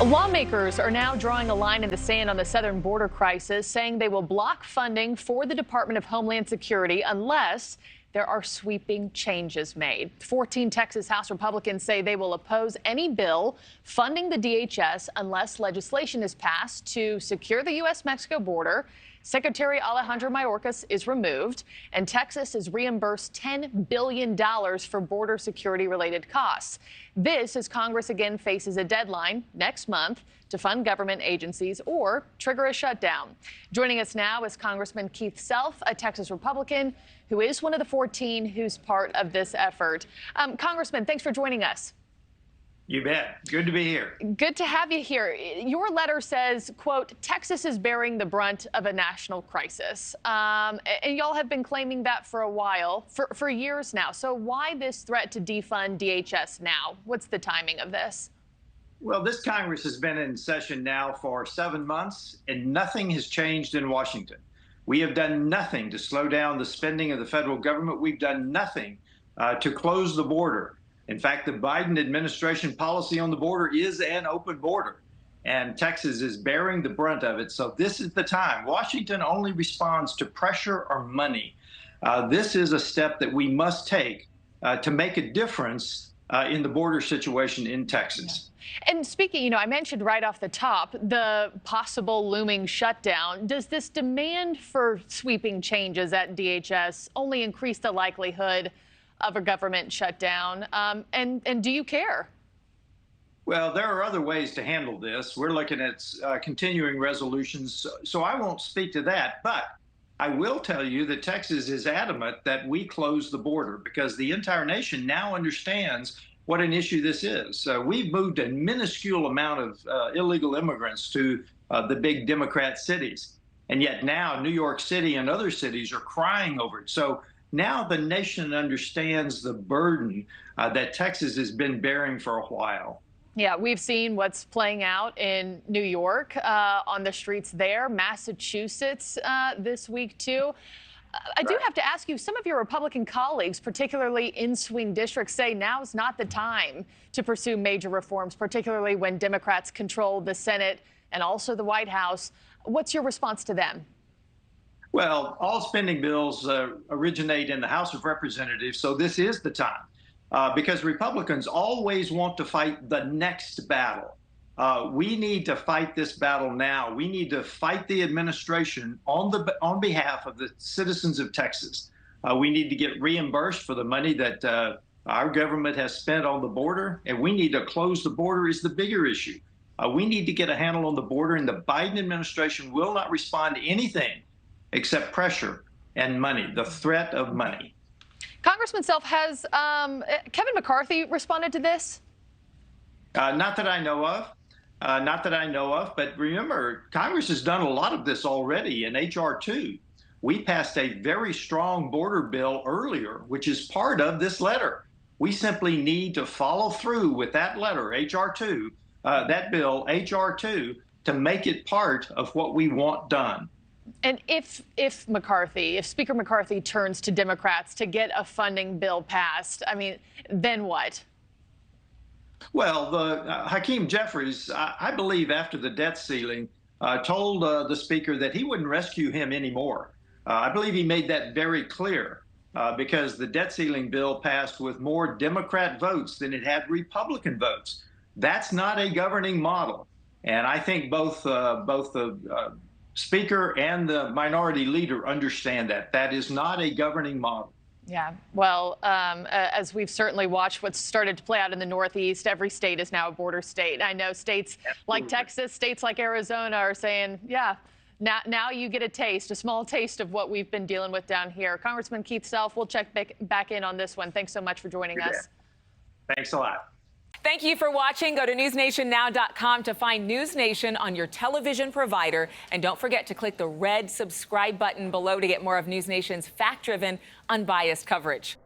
Lawmakers are now drawing a line in the sand on the southern border crisis, saying they will block funding for the Department of Homeland Security unless there are sweeping changes made. 14 Texas House Republicans say they will oppose any bill funding the DHS unless legislation is passed to secure the U.S.-Mexico border. Secretary Alejandro Mayorkas is removed, and Texas is reimbursed $10 billion for border security-related costs. This as Congress again faces a deadline next month to fund government agencies or trigger a shutdown. Joining us now is Congressman Keith Self, a Texas Republican, who is one of the 14 who's part of this effort. Congressman, thanks for joining us. You bet. Good to be here. Good to have you here. Your letter says, quote, Texas is bearing the brunt of a national crisis. And y'all have been claiming that for a while, for years now. So why this threat to defund DHS now? What's the timing of this? Well, this Congress has been in session now for 7 months, and nothing has changed in Washington. We have done nothing to slow down the spending of the federal government. We've done nothing to close the border. In fact, the Biden administration policy on the border is an open border, and Texas is bearing the brunt of it. So this is the time. Washington only responds to pressure or money. This is a step that we must take to make a difference in the border situation in Texas. Yeah. And speaking, I mentioned right off the top the possible looming shutdown. Does this demand for sweeping changes at DHS only increase the likelihood of a government shutdown? And do you care? Well, there are other ways to handle this. We're looking at continuing resolutions, so I won't speak to that. But I will tell you that Texas is adamant that we close the border because the entire nation now understands what an issue this is. We've moved a minuscule amount of illegal immigrants to the big Democrat cities. And yet now New York City and other cities are crying over it. So now the nation understands the burden that Texas has been bearing for a while. Yeah, we've seen what's playing out in New York on the streets there, Massachusetts this week, too. I do have to ask you, some of your Republican colleagues, particularly in swing districts, say now's not the time to pursue major reforms, particularly when Democrats control the Senate and also the White House. What's your response to them? Well, all spending bills originate in the House of Representatives, so this is the time because Republicans always want to fight the next battle. We need to fight this battle now. We need to fight the administration on behalf of the citizens of Texas. We need to get reimbursed for the money that our government has spent on the border, and we need to close the border is the bigger issue. We need to get a handle on the border, and the Biden administration will not respond to anything except pressure and money, the threat of money. Congressman Self, has Kevin McCarthy responded to this? Not that I know of. Not that I know of. But remember, Congress has done a lot of this already in H.R. 2. We passed a very strong border bill earlier, which is part of this letter. We simply need to follow through with that letter, H.R. 2, that bill, H.R. 2, to make it part of what we want done. And if Speaker McCarthy turns to Democrats to get a funding bill passed, I mean, then what? Well, Hakeem Jeffries, I believe after the debt ceiling, told the speaker that he wouldn't rescue him anymore. I believe he made that very clear because the debt ceiling bill passed with more Democrat votes than it had Republican votes. That's not a governing model. And I think both the Speaker and the minority leader understand that. That is not a governing model. Yeah, well, as we've certainly watched what's started to play out in the Northeast, every state is now a border state. I know states like Texas, states like Arizona are saying, yeah, now you get a small taste of what we've been dealing with down here. Congressman Keith Self, we'll check back in on this one. Thanks so much for joining us. Thanks a lot. Thank you for watching. Go to newsnationnow.com to find NewsNation on your television provider. And don't forget to click the red subscribe button below to get more of NewsNation's fact-driven, unbiased coverage.